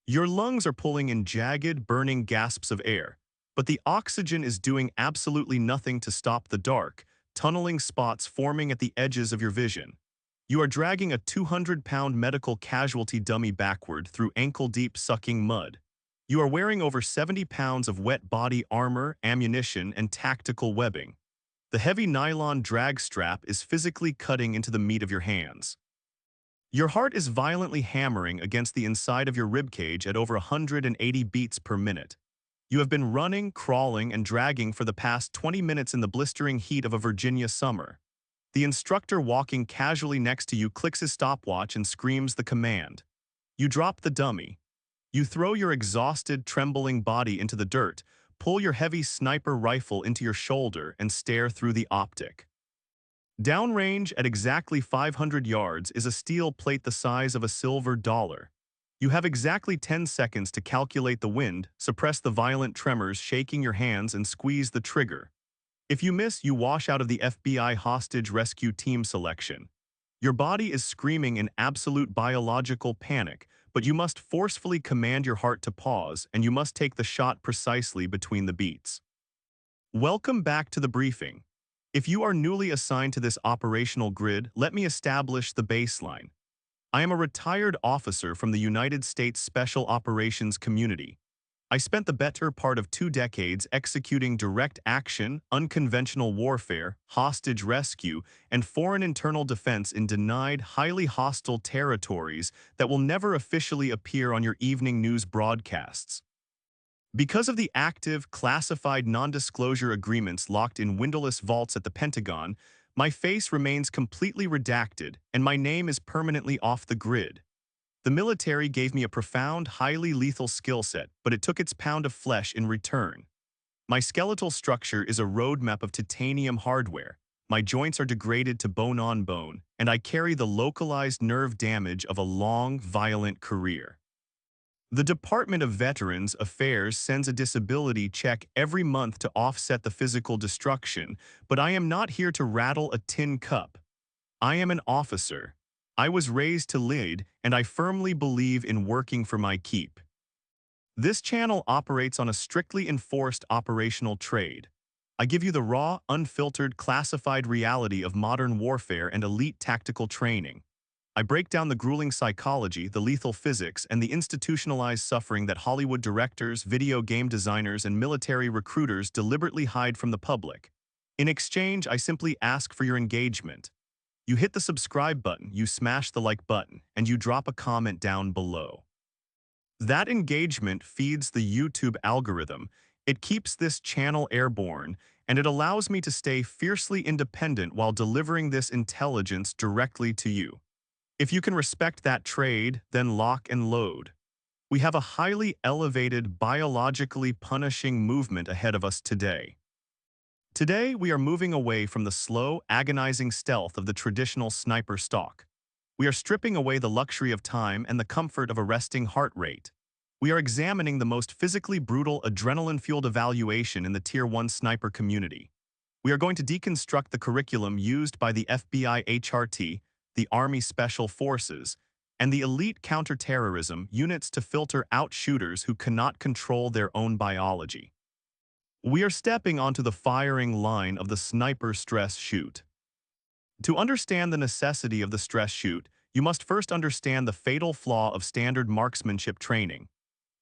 Your lungs are pulling in jagged, burning gasps of air, but the oxygen is doing absolutely nothing to stop the dark, tunneling spots forming at the edges of your vision. You are dragging a 200-pound medical casualty dummy backward through ankle-deep sucking mud. You are wearing over 70 pounds of wet body armor, ammunition, and tactical webbing. The heavy nylon drag strap is physically cutting into the meat of your hands. Your heart is violently hammering against the inside of your ribcage at over 180 beats per minute. You have been running, crawling, and dragging for the past 20 minutes in the blistering heat of a Virginia summer. The instructor walking casually next to you clicks his stopwatch and screams the command. You drop the dummy. You throw your exhausted, trembling body into the dirt, pull your heavy sniper rifle into your shoulder, and stare through the optic. Downrange at exactly 500 yards is a steel plate the size of a silver dollar. You have exactly 10 seconds to calculate the wind, suppress the violent tremors shaking your hands, and squeeze the trigger. If you miss, you wash out of the FBI hostage rescue team selection. Your body is screaming in absolute biological panic, but you must forcefully command your heart to pause, and you must take the shot precisely between the beats. Welcome back to the briefing. If you are newly assigned to this operational grid, let me establish the baseline. I am a retired officer from the United States Special Operations community. I spent the better part of 2 decades executing direct action, unconventional warfare, hostage rescue, and foreign internal defense in denied, highly hostile territories that will never officially appear on your evening news broadcasts. Because of the active, classified non-disclosure agreements locked in windowless vaults at the Pentagon, my face remains completely redacted and my name is permanently off the grid. The military gave me a profound, highly lethal skill set, but it took its pound of flesh in return. My skeletal structure is a roadmap of titanium hardware. My joints are degraded to bone-on bone, and I carry the localized nerve damage of a long, violent career. The Department of Veterans Affairs sends a disability check every month to offset the physical destruction, but I am not here to rattle a tin cup. I am an officer. I was raised to lead, and I firmly believe in working for my keep. This channel operates on a strictly enforced operational trade. I give you the raw, unfiltered, classified reality of modern warfare and elite tactical training. I break down the grueling psychology, the lethal physics, and the institutionalized suffering that Hollywood directors, video game designers, and military recruiters deliberately hide from the public. In exchange, I simply ask for your engagement. You hit the subscribe button, you smash the like button, and you drop a comment down below. That engagement feeds the YouTube algorithm, it keeps this channel airborne, and it allows me to stay fiercely independent while delivering this intelligence directly to you. If you can respect that trade, then lock and load. We have a highly elevated, biologically punishing movement ahead of us today. Today, we are moving away from the slow, agonizing stealth of the traditional sniper stalk. We are stripping away the luxury of time and the comfort of a resting heart rate. We are examining the most physically brutal, adrenaline-fueled evaluation in the Tier 1 sniper community. We are going to deconstruct the curriculum used by the FBI HRT, the Army Special Forces, and the elite counterterrorism units to filter out shooters who cannot control their own biology. We are stepping onto the firing line of the sniper stress shoot. To understand the necessity of the stress shoot, you must first understand the fatal flaw of standard marksmanship training.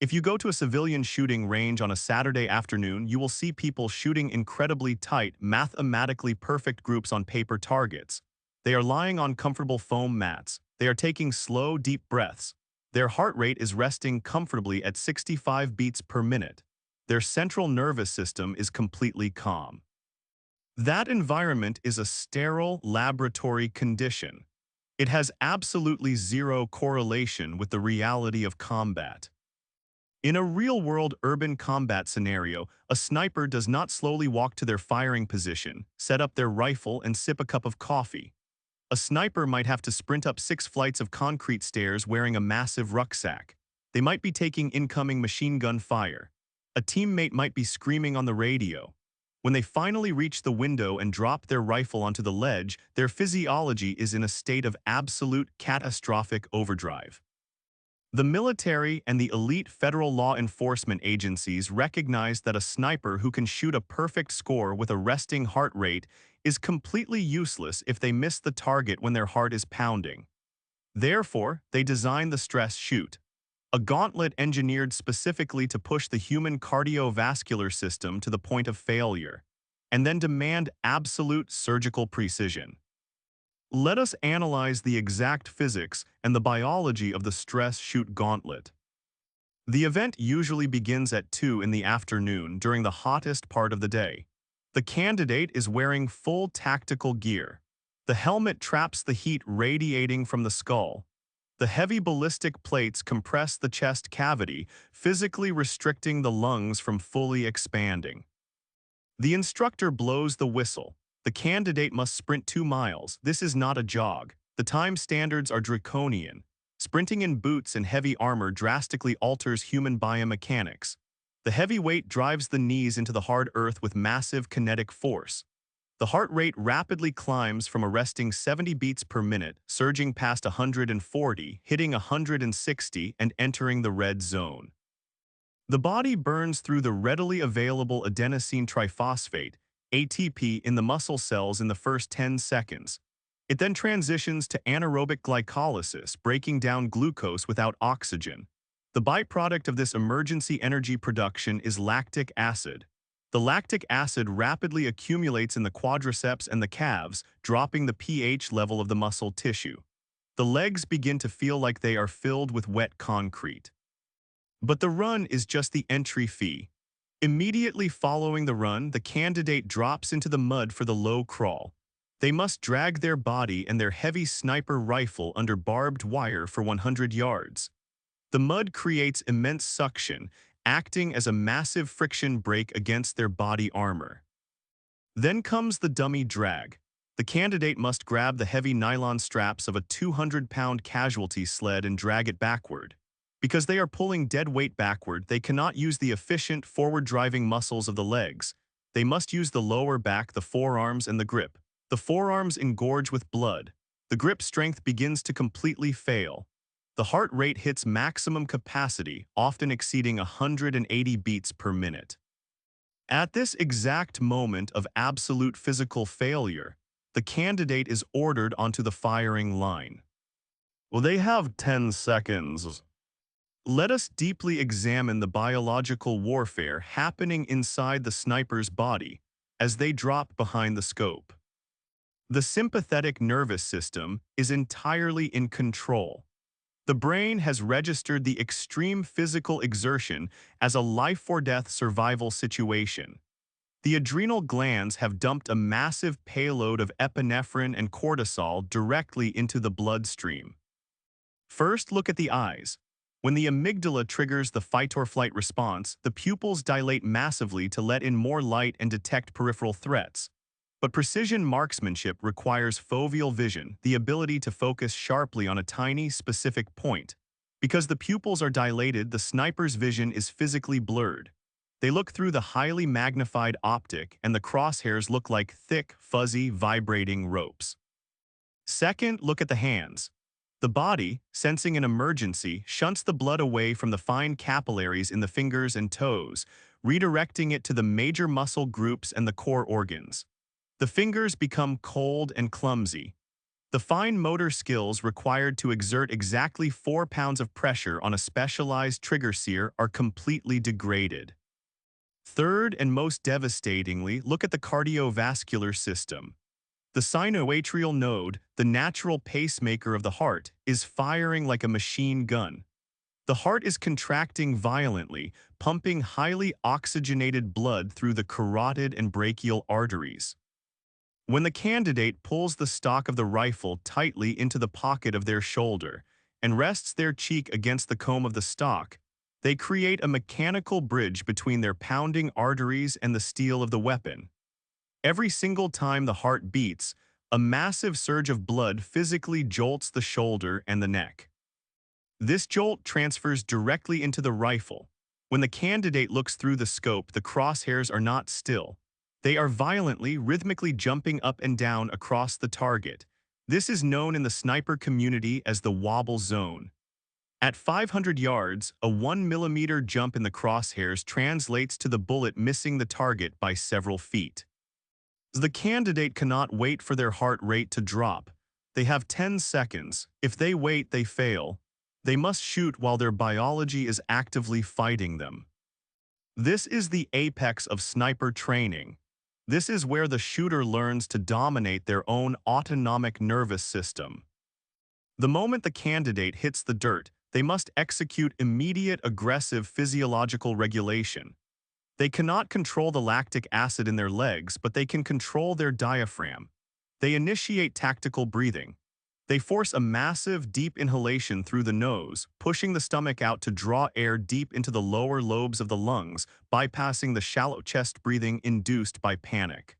If you go to a civilian shooting range on a Saturday afternoon, you will see people shooting incredibly tight, mathematically perfect groups on paper targets. They are lying on comfortable foam mats. They are taking slow, deep breaths. Their heart rate is resting comfortably at 65 beats per minute. Their central nervous system is completely calm. That environment is a sterile laboratory condition. It has absolutely zero correlation with the reality of combat. In a real-world urban combat scenario, a sniper does not slowly walk to their firing position, set up their rifle, and sip a cup of coffee. A sniper might have to sprint up 6 flights of concrete stairs wearing a massive rucksack. They might be taking incoming machine gun fire. A teammate might be screaming on the radio. When they finally reach the window and drop their rifle onto the ledge, their physiology is in a state of absolute catastrophic overdrive. The military and the elite federal law enforcement agencies recognize that a sniper who can shoot a perfect score with a resting heart rate is completely useless if they miss the target when their heart is pounding. Therefore, they design the stress shoot, a gauntlet engineered specifically to push the human cardiovascular system to the point of failure, and then demand absolute surgical precision. Let us analyze the exact physics and the biology of the stress shoot gauntlet. The event usually begins at 2 in the afternoon during the hottest part of the day. The candidate is wearing full tactical gear. The helmet traps the heat radiating from the skull. The heavy ballistic plates compress the chest cavity, physically restricting the lungs from fully expanding. The instructor blows the whistle. The candidate must sprint 2 miles. This is not a jog. The time standards are draconian. Sprinting in boots and heavy armor drastically alters human biomechanics. The heavy weight drives the knees into the hard earth with massive kinetic force. The heart rate rapidly climbs from a resting 70 beats per minute, surging past 140, hitting 160, and entering the red zone. The body burns through the readily available adenosine triphosphate, ATP, in the muscle cells in the first 10 seconds. It then transitions to anaerobic glycolysis, breaking down glucose without oxygen. The byproduct of this emergency energy production is lactic acid. The lactic acid rapidly accumulates in the quadriceps and the calves, dropping the pH level of the muscle tissue. The legs begin to feel like they are filled with wet concrete. But the run is just the entry fee. Immediately following the run, the candidate drops into the mud for the low crawl. They must drag their body and their heavy sniper rifle under barbed wire for 100 yards. The mud creates immense suction, acting as a massive friction brake against their body armor. Then comes the dummy drag. The candidate must grab the heavy nylon straps of a 200-pound casualty sled and drag it backward. Because they are pulling dead weight backward, they cannot use the efficient forward-driving muscles of the legs. They must use the lower back, the forearms, and the grip. The forearms engorge with blood. The grip strength begins to completely fail. The heart rate hits maximum capacity, often exceeding 180 beats per minute. At this exact moment of absolute physical failure, the candidate is ordered onto the firing line. Well, they have 10 seconds. Let us deeply examine the biological warfare happening inside the sniper's body as they drop behind the scope. The sympathetic nervous system is entirely in control. The brain has registered the extreme physical exertion as a life-or-death survival situation. The adrenal glands have dumped a massive payload of epinephrine and cortisol directly into the bloodstream. First, look at the eyes. When the amygdala triggers the fight-or-flight response, the pupils dilate massively to let in more light and detect peripheral threats. But precision marksmanship requires foveal vision, the ability to focus sharply on a tiny, specific point. Because the pupils are dilated, the sniper's vision is physically blurred. They look through the highly magnified optic, and the crosshairs look like thick, fuzzy, vibrating ropes. Second, look at the hands. The body, sensing an emergency, shunts the blood away from the fine capillaries in the fingers and toes, redirecting it to the major muscle groups and the core organs. The fingers become cold and clumsy. The fine motor skills required to exert exactly 4 pounds of pressure on a specialized trigger sear are completely degraded. Third, and most devastatingly, look at the cardiovascular system. The sinoatrial node, the natural pacemaker of the heart, is firing like a machine gun. The heart is contracting violently, pumping highly oxygenated blood through the carotid and brachial arteries. When the candidate pulls the stock of the rifle tightly into the pocket of their shoulder and rests their cheek against the comb of the stock, they create a mechanical bridge between their pounding arteries and the steel of the weapon. Every single time the heart beats, a massive surge of blood physically jolts the shoulder and the neck. This jolt transfers directly into the rifle. When the candidate looks through the scope, the crosshairs are not still. They are violently, rhythmically jumping up and down across the target. This is known in the sniper community as the Wobble Zone. At 500 yards, a 1 millimeter jump in the crosshairs translates to the bullet missing the target by several feet. The candidate cannot wait for their heart rate to drop. They have 10 seconds. If they wait, they fail. They must shoot while their biology is actively fighting them. This is the apex of sniper training. This is where the shooter learns to dominate their own autonomic nervous system. The moment the candidate hits the dirt, they must execute immediate aggressive physiological regulation. They cannot control the lactic acid in their legs, but they can control their diaphragm. They initiate tactical breathing. They force a massive, deep inhalation through the nose, pushing the stomach out to draw air deep into the lower lobes of the lungs, bypassing the shallow chest breathing induced by panic.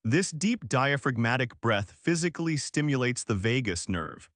This deep diaphragmatic breath physically stimulates the vagus nerve.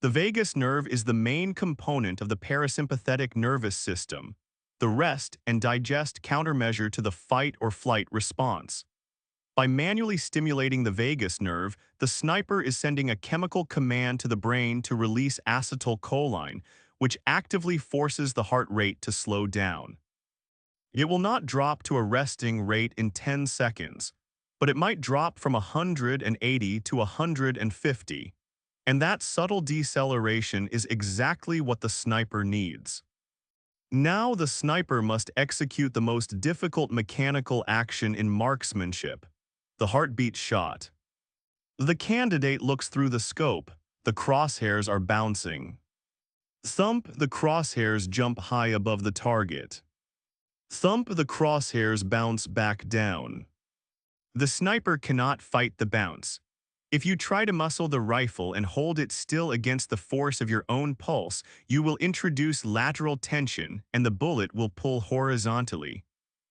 The vagus nerve is the main component of the parasympathetic nervous system, the rest and digest countermeasure to the fight or flight response. By manually stimulating the vagus nerve, the sniper is sending a chemical command to the brain to release acetylcholine, which actively forces the heart rate to slow down. It will not drop to a resting rate in 10 seconds, but it might drop from 180 to 150. And that subtle deceleration is exactly what the sniper needs. Now the sniper must execute the most difficult mechanical action in marksmanship, the heartbeat shot. The candidate looks through the scope. The crosshairs are bouncing. Thump, the crosshairs jump high above the target. Thump, the crosshairs bounce back down. The sniper cannot fight the bounce. If you try to muscle the rifle and hold it still against the force of your own pulse, you will introduce lateral tension and the bullet will pull horizontally.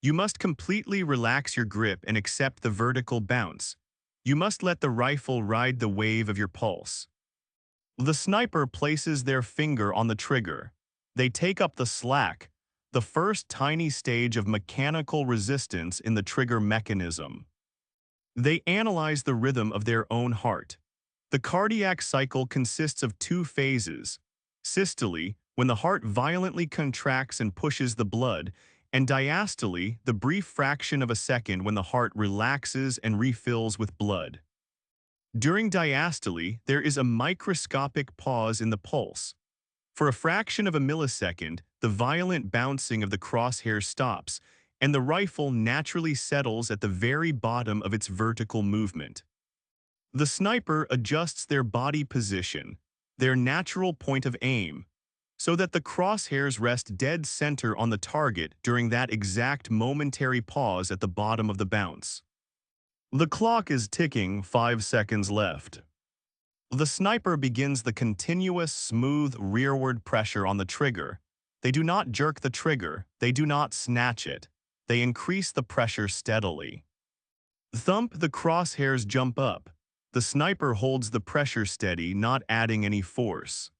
You must completely relax your grip and accept the vertical bounce. You must let the rifle ride the wave of your pulse. The sniper places their finger on the trigger. They take up the slack, the first tiny stage of mechanical resistance in the trigger mechanism. They analyze the rhythm of their own heart. The cardiac cycle consists of two phases: systole, when the heart violently contracts and pushes the blood, and diastole, the brief fraction of a second when the heart relaxes and refills with blood. During diastole, there is a microscopic pause in the pulse. For a fraction of a millisecond, the violent bouncing of the crosshair stops, and the rifle naturally settles at the very bottom of its vertical movement. The sniper adjusts their body position, their natural point of aim, so that the crosshairs rest dead center on the target during that exact momentary pause at the bottom of the bounce. The clock is ticking, 5 seconds left. The sniper begins the continuous, smooth rearward pressure on the trigger. They do not jerk the trigger, they do not snatch it. They increase the pressure steadily. Thump, the crosshairs jump up. The sniper holds the pressure steady, not adding any force.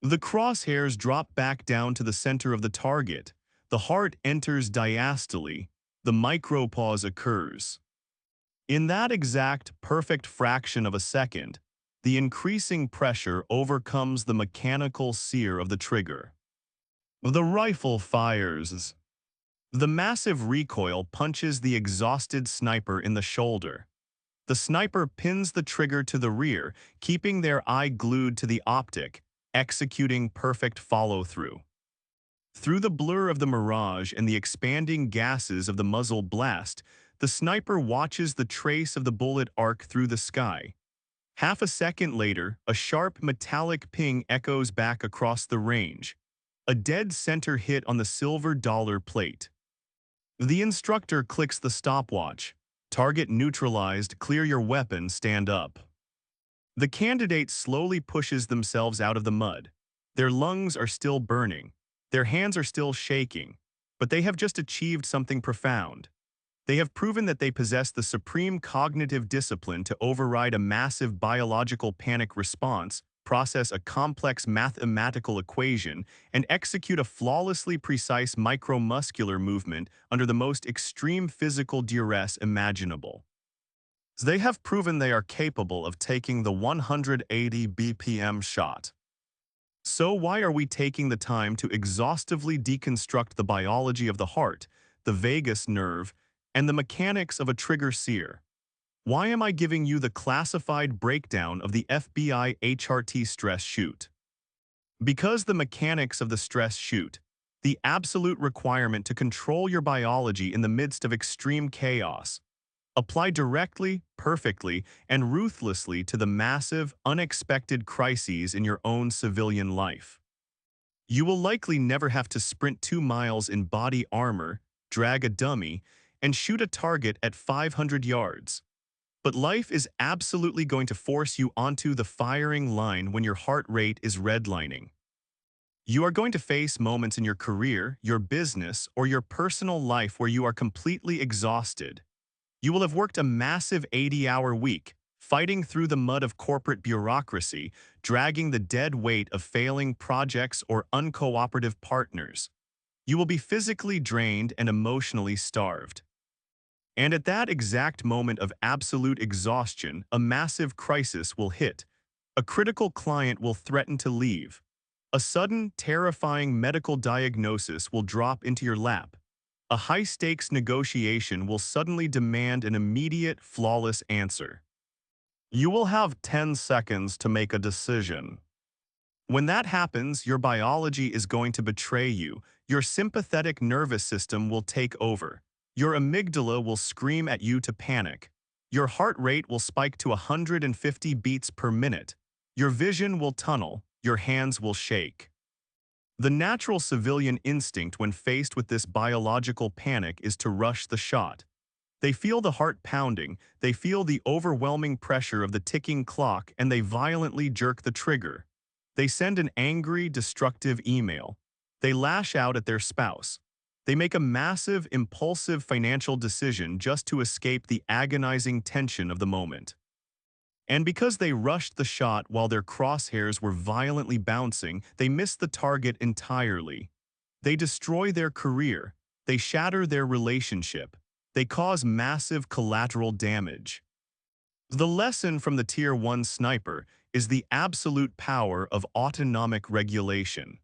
The crosshairs drop back down to the center of the target. The heart enters diastole. The micropause occurs. In that exact, perfect fraction of a second, the increasing pressure overcomes the mechanical sear of the trigger. The rifle fires. The massive recoil punches the exhausted sniper in the shoulder. The sniper pins the trigger to the rear, keeping their eye glued to the optic, executing perfect follow-through. Through the blur of the mirage and the expanding gases of the muzzle blast, the sniper watches the trace of the bullet arc through the sky. Half a second later, a sharp metallic ping echoes back across the range. A dead center hit on the silver dollar plate. The instructor clicks the stopwatch. Target neutralized, clear your weapon, stand up. The candidate slowly pushes themselves out of the mud. Their lungs are still burning. Their hands are still shaking. But they have just achieved something profound. They have proven that they possess the supreme cognitive discipline to override a massive biological panic response, process a complex mathematical equation, and execute a flawlessly precise micromuscular movement under the most extreme physical duress imaginable. They have proven they are capable of taking the 180 BPM shot. So why are we taking the time to exhaustively deconstruct the biology of the heart, the vagus nerve, and the mechanics of a trigger sear? Why am I giving you the classified breakdown of the FBI HRT stress shoot? Because the mechanics of the stress shoot, the absolute requirement to control your biology in the midst of extreme chaos, apply directly, perfectly, and ruthlessly to the massive, unexpected crises in your own civilian life. You will likely never have to sprint 2 miles in body armor, drag a dummy, and shoot a target at 500 yards. But life is absolutely going to force you onto the firing line when your heart rate is redlining. You are going to face moments in your career, your business, or your personal life where you are completely exhausted. You will have worked a massive 80-hour week, fighting through the mud of corporate bureaucracy, dragging the dead weight of failing projects or uncooperative partners. You will be physically drained and emotionally starved. And at that exact moment of absolute exhaustion, a massive crisis will hit. A critical client will threaten to leave. A sudden, terrifying medical diagnosis will drop into your lap. A high-stakes negotiation will suddenly demand an immediate, flawless answer. You will have 10 seconds to make a decision. When that happens, your biology is going to betray you. Your sympathetic nervous system will take over. Your amygdala will scream at you to panic. Your heart rate will spike to 150 beats per minute. Your vision will tunnel. Your hands will shake. The natural civilian instinct when faced with this biological panic is to rush the shot. They feel the heart pounding, they feel the overwhelming pressure of the ticking clock, and they violently jerk the trigger. They send an angry, destructive email. They lash out at their spouse. They make a massive, impulsive financial decision just to escape the agonizing tension of the moment. And because they rushed the shot while their crosshairs were violently bouncing, they miss the target entirely. They destroy their career. They shatter their relationship. They cause massive collateral damage. The lesson from the Tier 1 sniper is the absolute power of autonomic regulation.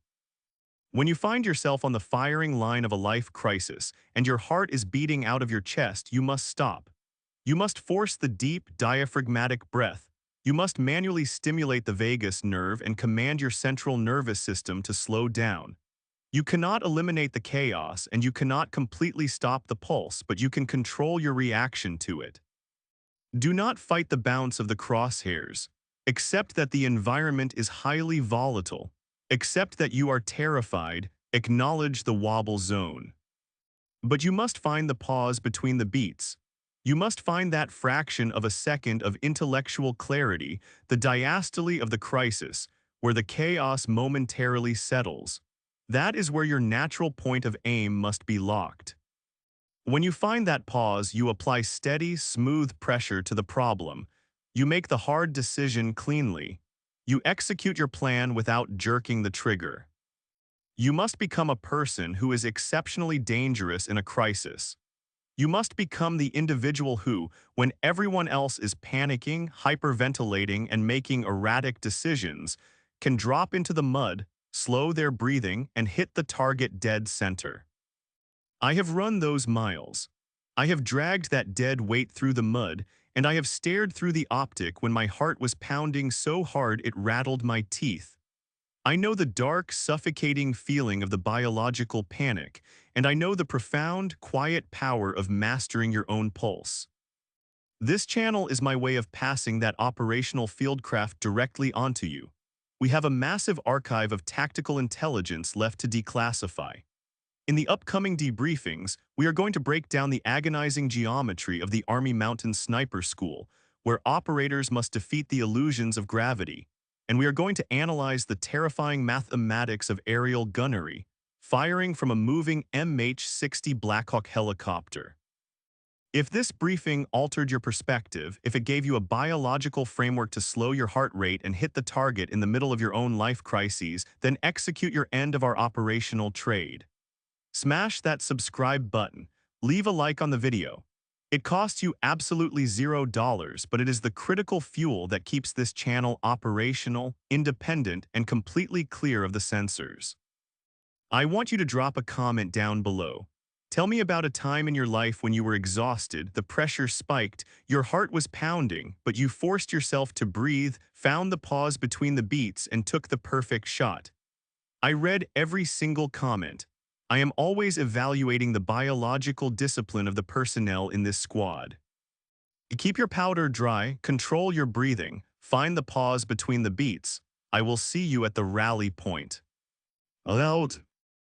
When you find yourself on the firing line of a life crisis and your heart is beating out of your chest, you must stop. You must force the deep, diaphragmatic breath. You must manually stimulate the vagus nerve and command your central nervous system to slow down. You cannot eliminate the chaos and you cannot completely stop the pulse, but you can control your reaction to it. Do not fight the bounce of the crosshairs. Accept that the environment is highly volatile. Accept that you are terrified. Acknowledge the wobble zone. But you must find the pause between the beats. You must find that fraction of a second of intellectual clarity, the diastole of the crisis, where the chaos momentarily settles. That is where your natural point of aim must be locked. When you find that pause, you apply steady, smooth pressure to the problem. You make the hard decision cleanly. You execute your plan without jerking the trigger. You must become a person who is exceptionally dangerous in a crisis. You must become the individual who, when everyone else is panicking, hyperventilating, and making erratic decisions, can drop into the mud, slow their breathing, and hit the target dead center. I have run those miles. I have dragged that dead weight through the mud, and I have stared through the optic when my heart was pounding so hard it rattled my teeth. I know the dark, suffocating feeling of the biological panic, and I know the profound, quiet power of mastering your own pulse. This channel is my way of passing that operational fieldcraft directly onto you. We have a massive archive of tactical intelligence left to declassify. In the upcoming debriefings, we are going to break down the agonizing geometry of the Army Mountain Sniper School, where operators must defeat the illusions of gravity. And we are going to analyze the terrifying mathematics of aerial gunnery, firing from a moving MH-60 Blackhawk helicopter. If this briefing altered your perspective, if it gave you a biological framework to slow your heart rate and hit the target in the middle of your own life crises, then execute your end of our operational trade. Smash that subscribe button, leave a like on the video, It costs you absolutely $0, but it is the critical fuel that keeps this channel operational, independent, and completely clear of the censors. I want you to drop a comment down below. Tell me about a time in your life when you were exhausted, the pressure spiked, your heart was pounding, but you forced yourself to breathe, found the pause between the beats, and took the perfect shot. I read every single comment. I am always evaluating the biological discipline of the personnel in this squad. Keep your powder dry, control your breathing, find the pause between the beats. I will see you at the rally point. Out.